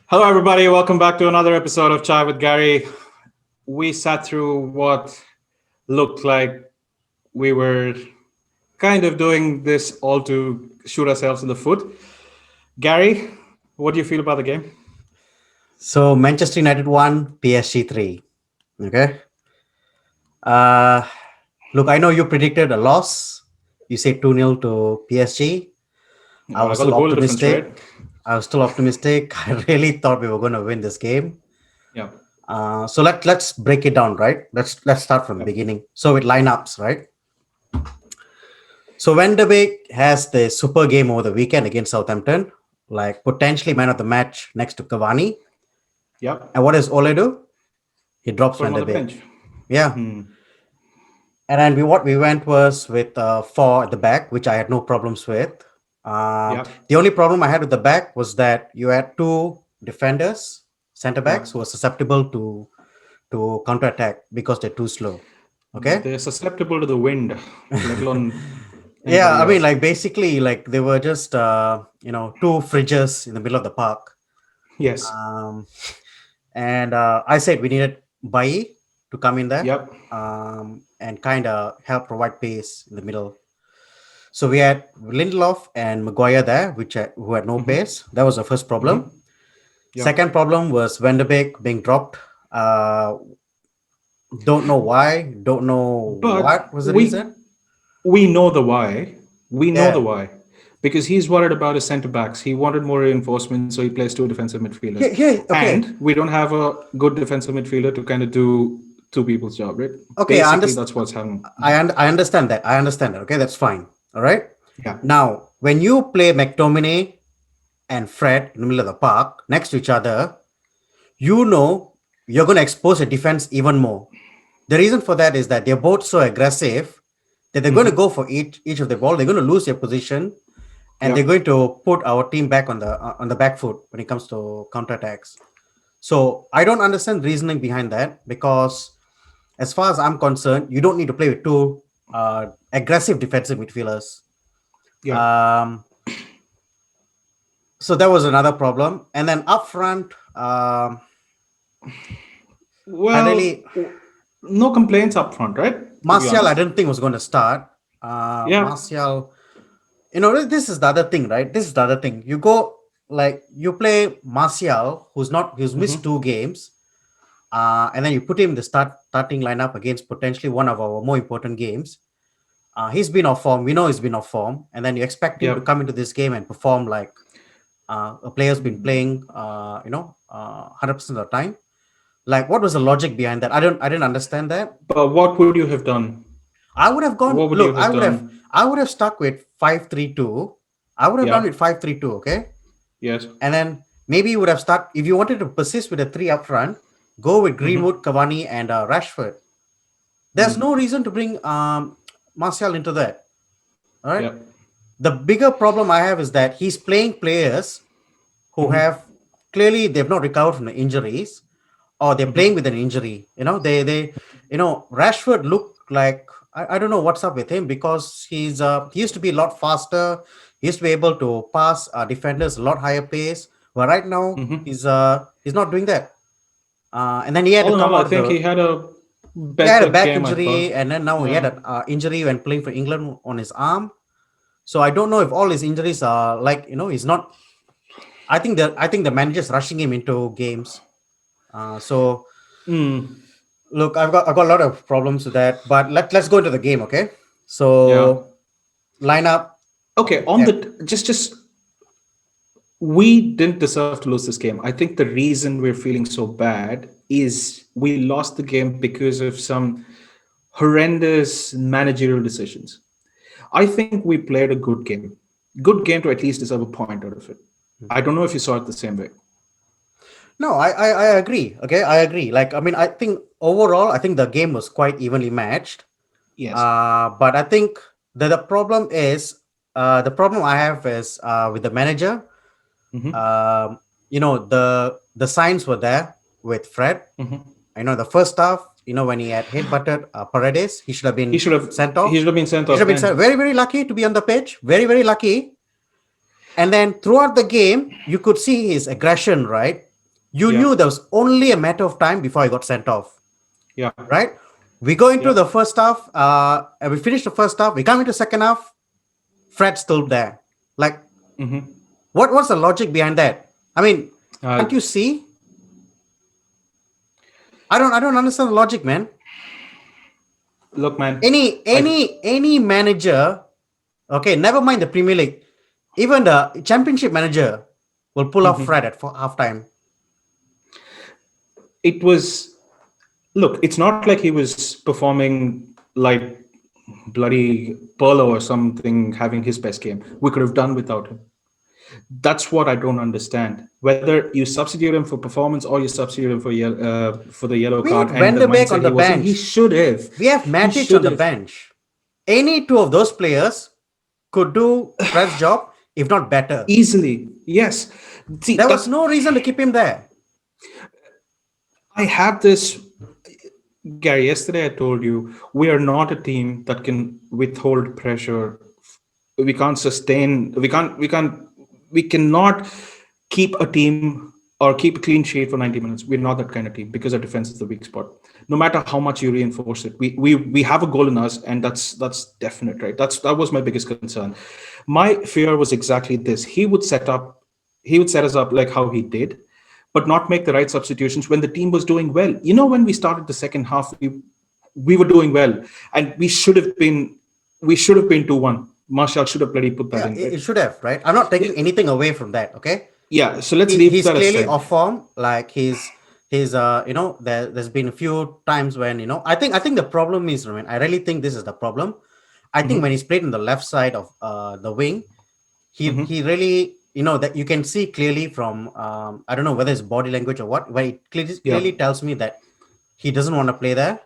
Hello, everybody. Welcome back to another episode of Chai with Gary. We sat through what looked like we were kind of doing this all to shoot ourselves in the foot. Gary, what do you feel about the game? So Manchester United won, PSG 3. Okay. Uh, Look, I know you predicted a loss. You said 2-0 to PSG. I I was got the still goal difference right. optimistic. I was still optimistic. I really thought we were going to win this game. Yeah. So let's break it down, right? Let's start from the Yep. beginning. So with lineups, right? So Van de Beek has the super game over the weekend against Southampton, like potentially man of the match next to Cavani. Yep. And what does Ole do? He drops Put him Van on de the Beek. bench. Yeah. And then what we went was with four at the back, which I had no problems with. Yep. The only problem I had with the back was that you had two defenders, center backs, who Yep. are susceptible to counter attack because they're too slow. Okay. They're susceptible to the wind, let alone Yeah, anybody I mean, else. like basically, like they were just two fridges in the middle of the park. Yes. Um, and I said we needed Bailly to come in there Yep. and kind of help provide pace in the middle. So we had Lindelof and Maguire there, who had no Mm-hmm. pace. That was the first Mm-hmm. problem. Yep. Second problem was Van de Beek being dropped. Don't know why. Don't know But what was the we reason. we know the why. We know the Yeah, why. Because he's worried about his centre backs. He wanted more reinforcement, so he plays two defensive midfielders. yeah, yeah. Okay, And we don't have a good defensive midfielder to kind of do two people's job, right? okay. Basically, that's what's happening. I understand that. I understand that. Okay, that's fine. All right. Yeah. Now, when you play McTominay and Fred in the middle of the park next to each other, you know you're going to expose the defense even more. The reason for that is that they're both so aggressive that they're going to Mm-hmm. go for each of the ball. They're going to lose their position, and they're Yep. going to put our team back on the back foot when it comes to counterattacks. So I don't understand reasoning behind that because, as far as I'm concerned, you don't need to play with two aggressive defensive midfielders. Yep. Um, so that was another problem. And then up front, I Well, really no complaints up front, right? To be Martial, I honest. didn't think was going to start. Yeah. Martial, this is the other thing, right? This is the other thing. You play Martial, who's missed Mm-hmm. 2 games, and then you put him in the starting lineup against potentially one of our more important games. He's been off form. We know he's been off form, and then you expect him to Yep. come into this game and perform like a player's been playing, 100% of the time. Like, what was the logic behind that? I didn't understand that. But what would you have done? I would have gone. What would you Look, have done? I would have stuck with 5-3-2. I would have done with Yep. 5-3-2. Okay, Yes. and then maybe you would have start if you wanted to persist with a three up front. Go with Mm-hmm. Greenwood, Cavani, and Rashford. There's no reason to bring Martial into that. All right. Yep. The bigger problem I have is that he's playing players who Mm-hmm. have clearly they've not recovered from the injuries or they're playing with an injury. Rashford looked like I don't know what's up with him because he used to be a lot faster. He used to be able to pass defenders a lot higher pace. But right now Mm-hmm. he's not doing that. And then he had to All in come all, I out of think he the had a he had a better back game, I injury, thought. and then now he had Yeah. an injury when playing for England on his arm. So I don't know if all his injuries are he's not. I think the manager's rushing him into games. So Mm. look, I've got a lot of problems with that, but let's go into the game, okay? Yeah. So lineup, Okay. On yeah, the just we didn't deserve to lose this game. I think the reason we're feeling so bad is we lost the game because of some horrendous managerial decisions. I think we played a good game. Good game to at least deserve a point out of it. I don't know if you saw it the same way. no, I agree. Okay, I agree. Like, I mean, I think overall, I think the game was quite evenly matched. Yes. But I think the problem is the problem I have is with the manager. Mm-hmm. The signs were there with Fred. Mm-hmm. The first half, when he had headbutted Paredes, he should have He been should have sent he off. should have been sent He should off, have been sent. man. Very, very lucky to be on the pitch. Very, very lucky. And then throughout the game, you could see his aggression, right? You Yeah. knew there was only a matter of time before he got sent off, Yeah. right? We go into Yeah. the first half, and we finish the first half. We come into second half. Fred's still there. Like, Hmm. what's the logic behind that? I mean, Uh, can't you see? I don't understand the logic, man. Look, man. I. Any manager, okay, never mind the Premier League, even the Championship manager will pull off Fred Mhm. at halftime. It was. Look, it's not like he was performing like bloody Perlo or something, having his best game. We could have done without him. That's what I don't understand. Whether you substitute him for performance or you substitute him for the yellow We had card and the Van der Beek mindset on he the was in, he bench. should have. We have He Matic on should the have. bench. Any two of those players could do Fred's job, if not better. Easily. Yes. See, There was that's no reason to keep him there. I have this. Gary, yesterday I told you we are not a team that can withhold pressure. We can't sustain. We cannot keep a team or keep a clean sheet for 90 minutes. We're not that kind of team because our defense is the weak spot. No matter how much you reinforce it, we have a goal in us, and that's definite, right? That was my biggest concern. My fear was exactly this. He would set us up like how he did, but not make the right substitutions when the team was doing well. When we started the second half, we were doing well, and we should have been 2-1. Marshall should have bloody put that Yeah, in, it right? should have, right? I'm not Yeah, taking anything away from that, okay? yeah. So let's leave He's that clearly aside. off form. Like there's been a few times when I think the problem is, I mean, I really think this is the problem. I think when Hmm. he's played in the left side of the wing, he Hmm. really, that you can see clearly from, I don't know whether it's body language or what, where it Yeah, clearly tells me that he doesn't want to play there.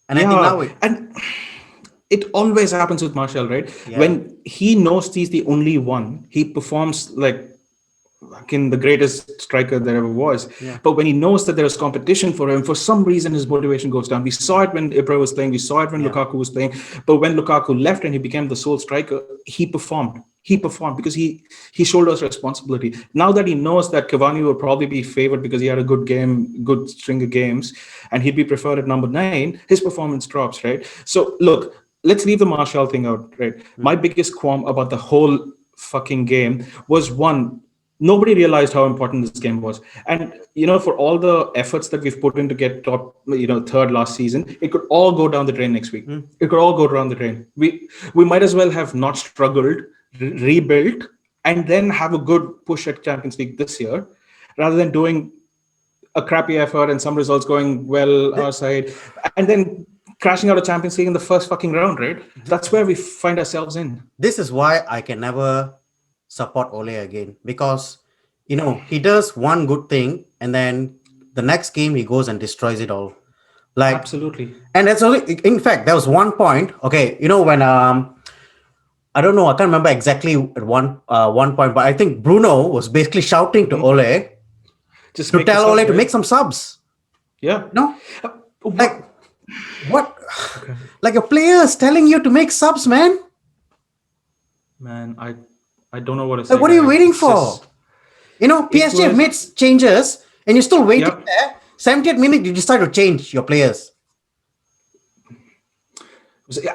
And I think yeah, now it, and it always happens with Marshall, right? yeah, When he knows he's the only one, he performs like fucking the greatest striker there ever was. yeah, But when he knows that there is competition for him, for some reason his motivation goes down. We saw it when Ibra was playing, we saw it when yeah. Lukaku was playing. But when Lukaku left and he became the sole striker, he performed. He performed because he shoulders responsibility. Now that he knows that Cavani will probably be favored because he had a good game, good string of games, and he'd be preferred at number 9, his performance drops, right? So look, let's leave the Martial thing out, right? My Mm. biggest qualm about the whole fucking game was one, nobody realized how important this game was. And for all the efforts that we've put in to get top, third last season, it could all go down the drain next week. Mm. It could all go down the drain. We might as well have not struggled, rebuilt, and then have a good push at Champions League this year, rather than doing a crappy effort and some results going well our side, and then crashing out of Champions League in the first fucking round, right? That's where we find ourselves in. This is why I can never support Ole again, because he does one good thing and then the next game he goes and destroys it all. Like, Absolutely. and that's only, in fact, there was one point. Okay, when I don't know, I can't remember exactly at one point, but I think Bruno was basically shouting to Mhm. Ole Just to make the tell subs, Ole to right? make some subs. Yeah. No, What? like what? Okay. Like a player is telling you to make subs, man. Man, I don't know what to Like, say, what are you Gary. waiting It's for? just it PSG have was. made changes and you're still waiting Yep. there. 70th minute, you decide to change your players.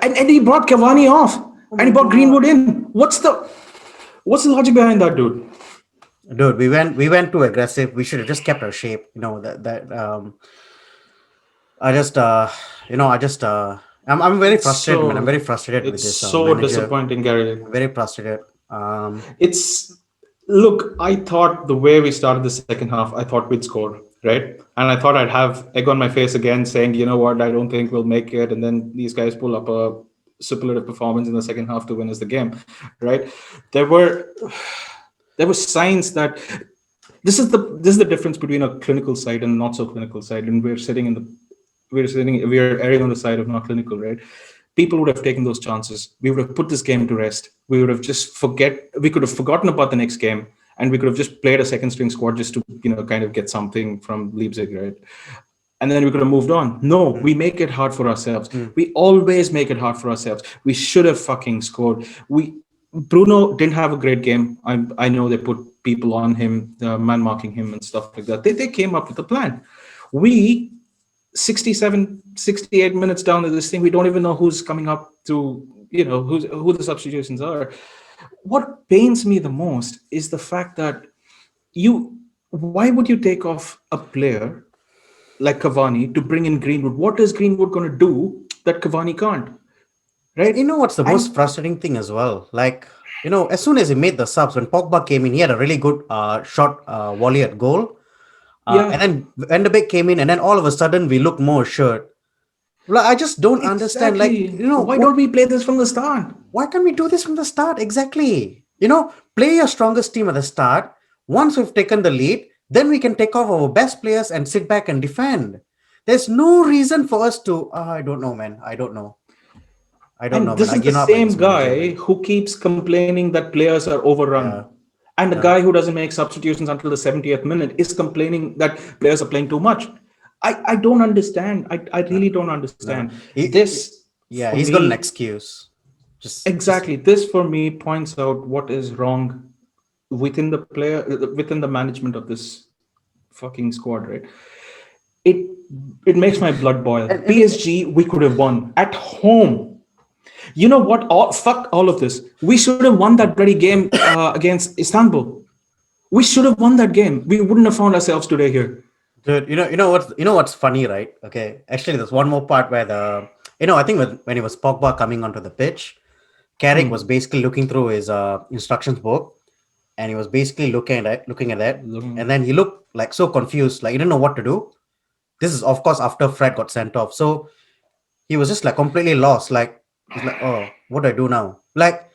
And he brought Cavani off, Oh and my he brought god. Greenwood in. What's the logic behind that, dude? Dude, we went too aggressive. We should have just kept our shape. I just I just I'm very It's frustrated, man. I'm very so frustrated with it's this so manager. disappointing, Gary. I'm very frustrated. It's Look, I thought the way we started the second half, I thought we'd score, right? And I thought I'd have egg on my face again, saying, you know what, I don't think we'll make it. And then these guys pull up a superlative performance in the second half to win us the game, right? There were there were signs that this is the difference between a clinical side and not so clinical side, and we're erring on the side of not clinical, right? People would have taken those chances. We would have put this game to rest. We would have we could have forgotten about the next game, and we could have just played a second string squad just to kind of get something from Leipzig, right? And then we could have moved on. No, mm, we make it hard for ourselves. mm. We always make it hard for ourselves. We should have fucking scored. Bruno didn't have a great game. I know they put people on him, man marking him and stuff like that. They came up with a plan. We 67, 68 minutes down to this thing, we don't even know who's coming up to, who the substitutions are. What pains me the most is the fact that you, why would you take off a player like Cavani to bring in Greenwood? What is Greenwood going to do that Cavani can't? You Right? know what's the most And frustrating thing as well? Like, as soon as he made the subs, when Pogba came in, he had a really good shot volley at goal. And yeah, then Van de Beek came in, and then all of a sudden we look more assured. Like, I just don't understand. Like, exactly. Why don't we play this from the start? why can't we do this from the start? Exactly. Play your strongest team at the start. Once we've taken the lead, then we can take off our best players and sit back and defend. There's no reason for us to. I don't know, man. I don't know. I don't know, And man. this I is the give up on same this manager, guy man. who keeps complaining that players are overrun. Yeah. And the Yeah. guy who doesn't make substitutions until the 70th minute is complaining that players are playing too much. I don't understand. I No, really don't no, no. understand. This, Yeah, for he's got an me, excuse. Just exactly, this for me points out what is wrong within the within the management of this fucking squad, right? It it makes my blood boil. and PSG, we could have won at home. You know what? Fuck all of this. We should have won that bloody game against Istanbul. We should have won that game. We wouldn't have found ourselves today here. dude, you know what's funny, right? Okay, actually, there's one more part where I think when it was Pogba coming onto the pitch, Carrick was basically looking through his instructions book, and he was basically looking at that, and then he looked like so confused, like he didn't know what to do. This is of course after Fred got sent off, so he was just like completely lost. Like he's like, oh, what do I do now? Like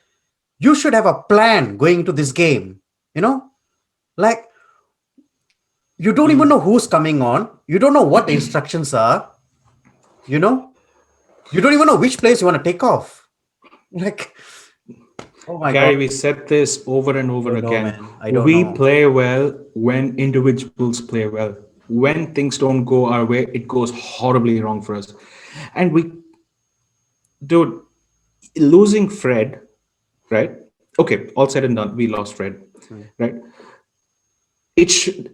you should have a plan going into this game, you know? Like you don't even know who's coming on. You don't know what the instructions are. You know, you don't even know which place you want to take off. Like, oh my god, Gary, we said this over and I over don't know, again. man. I don't We know. play well when individuals play well. When things don't go our way, it goes horribly wrong for us. And dude, losing Fred, right? Okay, all said and done, we lost Fred, Hmm. right? It should,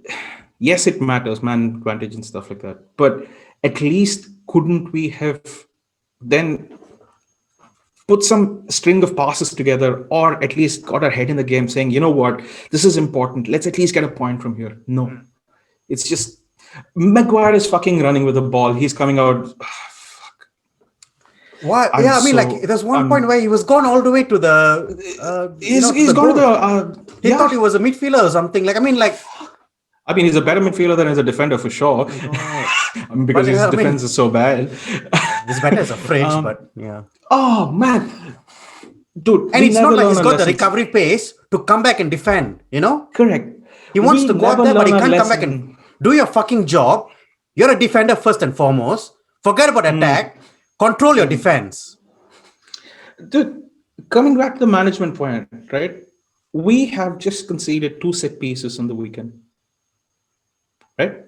yes, it matters, man, advantage and stuff like that. But at least couldn't we have then put some string of passes together, or at least got our head in the game saying, you know what, this is important. Let's at least get a point from here. No, it's just Maguire is fucking running with the ball. He's coming out. Why? I'm Yeah, I mean, like, so there's one point I'm. where he was gone all the way to to He's the gone to the goal. He thought he yeah. was a midfielder or something. Like, I mean, like, I mean, he's a better midfielder than he's a defender for sure. my God. Because But his yeah, I defense mean, is so bad. this better as a fridge, but yeah. Oh man, dude, And we it's not never like learn he's our got the lessons. recovery pace to come back and defend. Correct. He wants We to go up never there, but learn he our can't come back and lesson. do your fucking job. You're a defender first and foremost. Forget about attack. Control your defense. Dude, coming back to the management point, right? We have just conceded two set pieces on the weekend, right?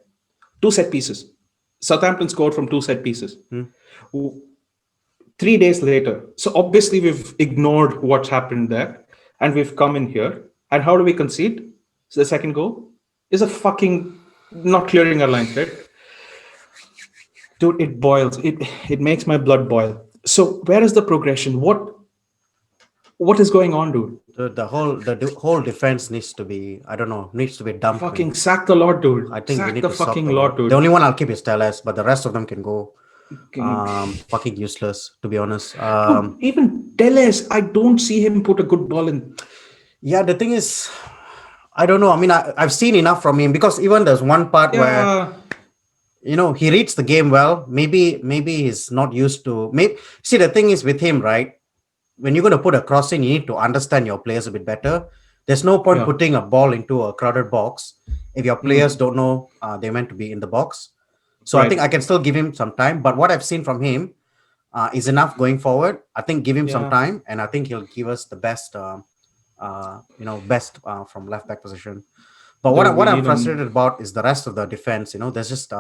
Two set pieces. Southampton scored from two set pieces. Hmm. 3 days later. So obviously we've ignored what's happened there and we've come in here. And how do we concede? So the second goal is a fucking not clearing our lines, right? Dude, it boils. It makes my blood boil. So where is the progression? What is going on, dude? The whole defense needs to be, I don't know, needs to be dumped, man. Fucking sack the lot, I dude. think we Sack need the to stop fucking the lot, lot. The dude. only one I'll keep is Teles, but the rest of them can go. Fucking- Fucking useless, to be honest. Dude, even Teles, I don't see him put a good ball in. Yeah, the thing is, I don't know. I mean, I've seen enough from him because even there's one part where Yeah, he reads the game well. Maybe he's not used to. Maybe see the thing is with him, right? When you're going to put a cross in, you need to understand your players a bit better. There's no point yeah. putting a ball into a crowded box if your players don't know they're meant to be in the box. So I think I Right. can still give him some time. But what I've seen from him is enough going forward. I think give him some Yeah. time, and I think he'll give us the best, best from left back position. But what, I, Dude, we what I'm need frustrated an. about is the rest of the defense. There's just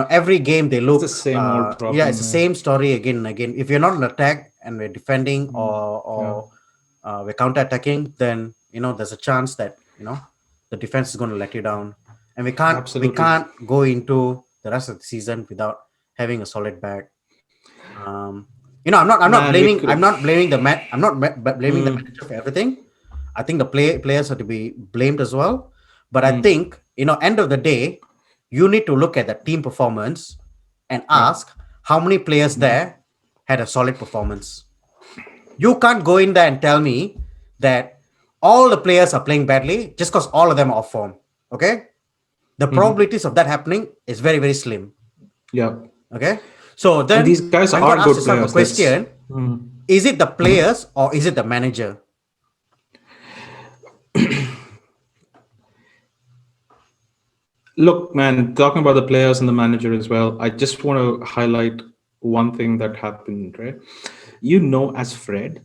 every game they It's the look. same old Yeah, it's problem, the man. same story again and again. If you're not in attack and we're defending, Yeah. or we're counter attacking, then there's a chance that the defense is going to let you down, and Absolutely. we can't go into the rest of the season without having a solid back. Um, Man, we could I'm have. not blaming the man. I'm not blaming the Mm, manager for everything. I think the players are to be blamed as well. But I mm, think end of the day, you need to look at the team performance and yeah. ask how many players there had a solid performance. You can't go in there and tell me that all the players are playing badly just because all of them are off form. Okay, the Hmm. probabilities of that happening is very very slim. Yeah. Okay, so And these then guys I'm are going to ask good yourself a players. Let's. question: Mm, is it the mhm. players or is it the manager? Look, man, talking about the players and the manager as well, I just want to highlight one thing that happened, right? As Fred,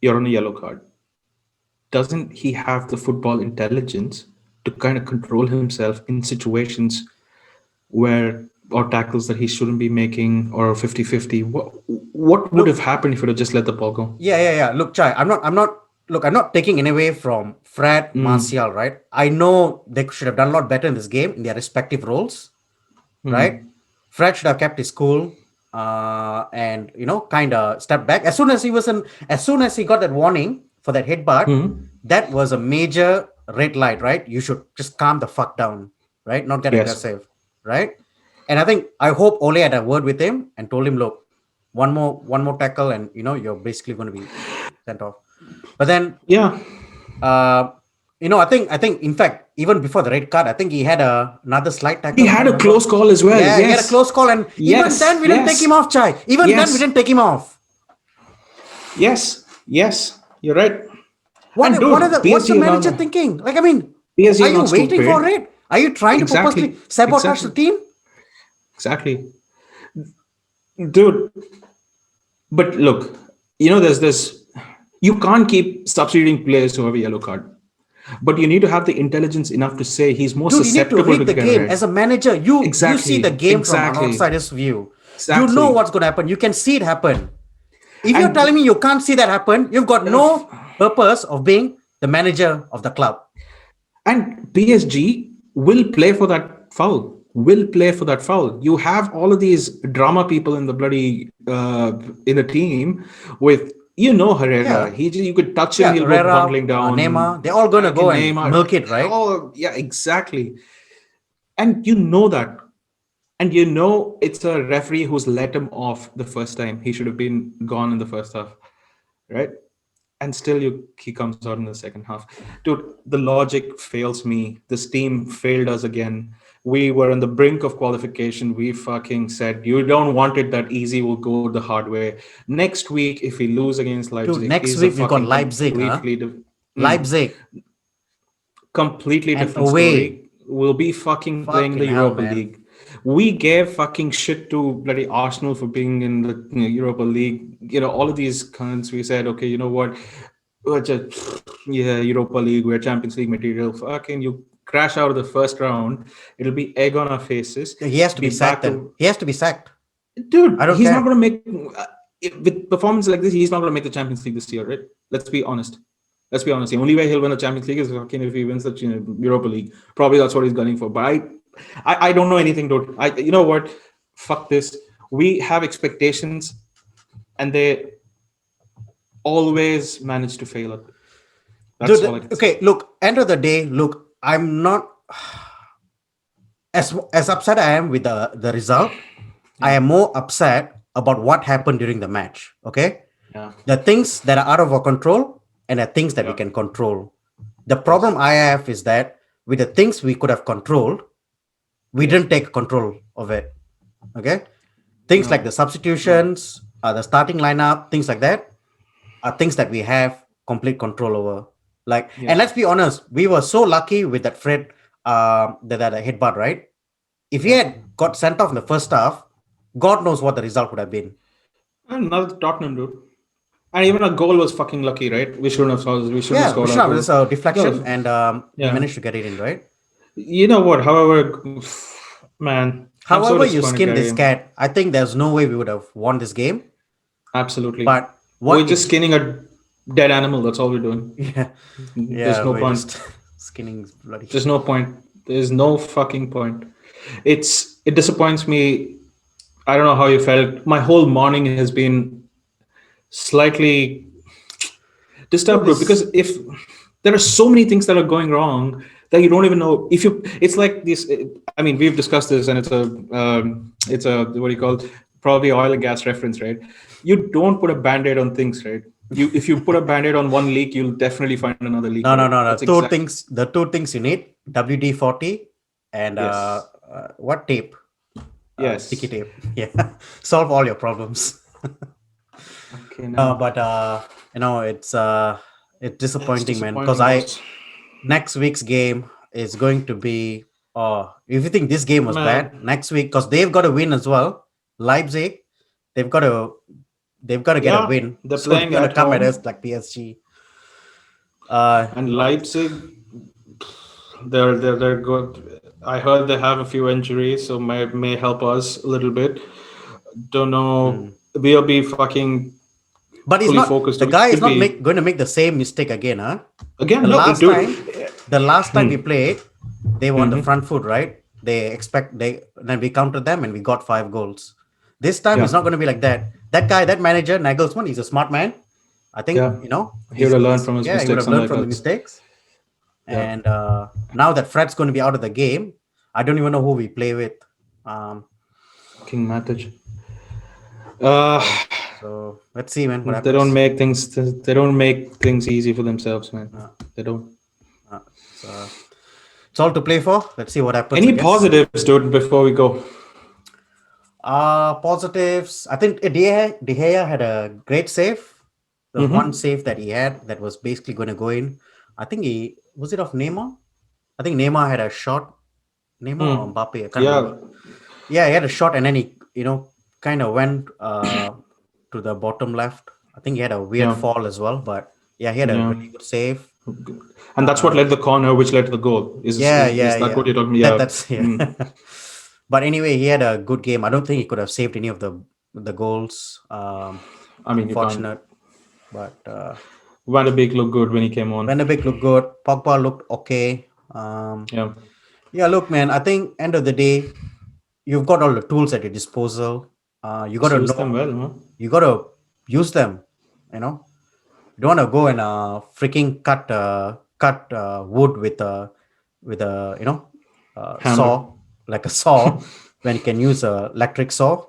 you're on a yellow card. Doesn't he have the football intelligence to kind of control himself in situations where or tackles that he shouldn't be making or 50-50? What would have Look, happened if you'd have just let the ball go? yeah. Look, Chai, I'm not taking any away from Fred, Mm, Martial, right? I know they should have done a lot better in this game in their respective roles, right? mm, Fred should have kept his cool, and kind of stepped back as soon as he got that warning for that headbutt. mm. That was a major red light, right? You should just calm the fuck down, right? Not get Yes. aggressive, right? And I hope Ole had a word with him and told him, look, one more tackle, and you're basically going to be sent off. But then, Yeah. uh, I think in fact, even before the red card, I think he had another slight He tackle, if I had a remember. close call as well. Yeah, he had a Yes. close call, and even then Yes. we didn't take him Yes. off, Chai. Even then we Yes. didn't take him off. Yes. Yes. You're right. And dude, What's the PSG are manager not. thinking? Like, I mean, PSG are are you not waiting for stupid. it? Are you trying to purposely Exactly. sabotage the Exactly. team? Exactly. Dude, but look, there's this. You can't keep substituting players who have a yellow card, but you need to have the intelligence enough to say he's more Dude, you need to susceptible to read the get a game as red. a manager. You see the Exactly. game from an Exactly. outsider's view. You know Exactly. what's going to happen. You can see it happen. If you're telling And me you can't see that happen, you've got no purpose of being the manager of the club. And PSG will play for that foul. Will play for that foul. You have all of these drama people in the bloody in the team with Herrera. Yeah, You could touch him, yeah. he'll go Herrera, bungling down. Neymar, they're all going to go and Neymar. milk it, right? Oh yeah, exactly. And that. And it's a referee who's let him off the first time. He should have been gone in the first half, right? And still he comes out in the second half. Dude, the logic fails me. This team failed us again. We were on the brink of qualification. We fucking said, you don't want it that easy, we'll go the hard way. Next week, if we lose against Dude, Leipzig, next is a week we've got fucking Leipzig, huh? mm, Leipzig completely and different away. story. We'll be fucking playing in the Fucking hell, Europa man. League. We gave fucking shit to bloody Arsenal for being in the Europa League. All of these cunts, we said, okay, you know what? We're just, yeah, Europa League, we're Champions League material. Fucking you crash out of the first round, it'll be egg on our faces. He has to Be be sacked back then. to He has to be sacked. I dude. don't He's not care. going to make with performance like this. He's not going to make the Champions League this year, right? Let's be honest. Let's be honest. The only way he'll win the Champions League is fucking if he wins the Europa League. Probably that's what he's gunning for. But I don't know anything, dude. You know what? Fuck this. We have expectations, and they always manage to fail at it. That's all I Dude, can say. okay, look, end of the day, look, I'm not as upset I am with the result. I Yeah, am more upset about what happened during the match. Okay, yeah, the things that are out of our control and the things that we yeah. can control. The Yes, problem I have is that with the things we could have controlled, we yes. didn't take control of it. Okay, things like No, the no. substitutions, the starting lineup, things like that are things that we have complete control over. Like, and Yes, let's be honest, we were so lucky with that Fred, that headbutt, right? If he yeah. had got sent off in the first half, God knows what the result would have been. And now Tottenham, dude. And even our goal was fucking lucky, right? We shouldn't have Yeah, scored our Vishnu, there's goal. a That deflection, was, and we yeah. managed to get it in, right? You know what? However, man, I'm so However, you disappointed, skin this Gary. cat, I think there's no way we would have won this game. Absolutely. But We're what just it's skinning a. Dead animal. That's all we're doing. Yeah, There's yeah, no we're point. just skinning bloody. There's no point. There's no fucking point. It disappoints me. I don't know how you felt. My whole morning has been slightly Look, disturbed, bro, this. because if there are so many things that are going wrong that you don't even know if you it's like this. I mean, we've discussed this, and it's a, what do you call it, probably oil and gas reference, right? You don't put a band-aid on things, right? You If you put a band-aid on one leak, you'll definitely find another leak, No, right? no, no, no. That's exact. The two things you need: WD-40 and Yes. what tape? Sticky Yes. tape. Yeah, solve all your problems. Okay, No, now but it's it's disappointing, man. Because disappointing, I boss. next week's game is going to be. If you think this game was bad, Man, next week because they've got to win as well. Leipzig, they've got to they've got to get a yeah, win, they're so they're playing gonna at come at us home, like PSG. and But Leipzig, they're good. I heard they have a few injuries, so may help us a little bit. Don't know. mm. We'll be fucking But he's fully not focused. the We guy is should not be going to make the same mistake again, huh? again. The No, last dude. time, the last time we Hmm. played, they were on the Hmm. front foot, right? They expect they then we countered them and we got 5 goals. This time Yeah, it's not going to be like that. That guy, that manager Nagelsmann, he's a smart man. I think yeah. He would have learned from his yeah, he would mistakes, have learned unlike from the us. mistakes. Yeah, And now that Fred's going to be out of the game, I don't even know who we play with. Um, fucking Matic. Uh, so let's see, man, what they don't happens. make things. They don't make things easy for themselves, man. Uh, They don't. it's, it's all to play for. Let's see what happens, I Any guess. positives, dude? Before we go. Positives. I think De Gea had a great save. The one Mm-hmm. save that he had that was basically going to go in. I think he was it of Neymar. I think Neymar had a shot. Neymar or Hmm. Mbappe. I can't remember. Yeah, Yeah, he had a shot and then he kind of went to the bottom left. I think he had a weird yeah, fall as well, but yeah, he had a yeah. really good save. And that's what Uh, led the corner, which led to the goal. yeah, Is yeah, that what yeah. you're talking? That Yeah. that's yeah. Mm. But anyway, he had a good game. I don't think he could have saved any of the goals. I mean, you can't. Unfortunate, but Van de Beek looked good when he came on. Van de Beek looked good. Pogba looked okay. Yeah, Yeah, look, man. I think end of the day, you've got all the tools at your disposal. You got just to use them know. well, huh? You got to use them. You know, you don't want to go and freaking cut wood with a Hammer. saw, like a saw, when you can use a electric saw.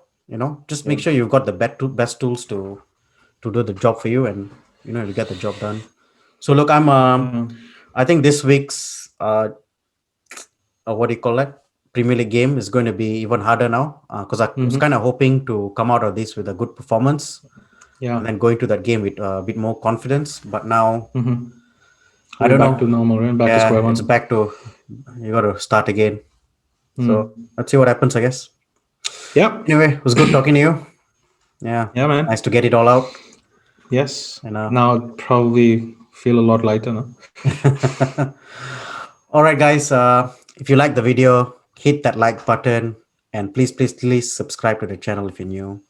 Just Yeah. make sure you've got the best tools to do the job for you, and to get the job done. So look, Yeah. I think this week's what do you call that, Premier League game is going to be even harder now, because I was kind Mm-hmm. of hoping to come out of this with a good performance Yeah. and then going to that game with a bit more confidence. But now Mm-hmm. I We're don't back to know. normal, right? Back to Yeah, square it's one. back to you got to start again. So Hmm. let's see what happens, I guess. Yeah. Anyway, it was good talking to you. Yeah, Yeah, nice man. to get it all out. Yes. And Now I'd probably feel a lot lighter now. all right, guys. If you like the video, hit that like button and please subscribe to the channel if you're new.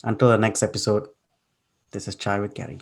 Until the next episode, this is Chai with Gary.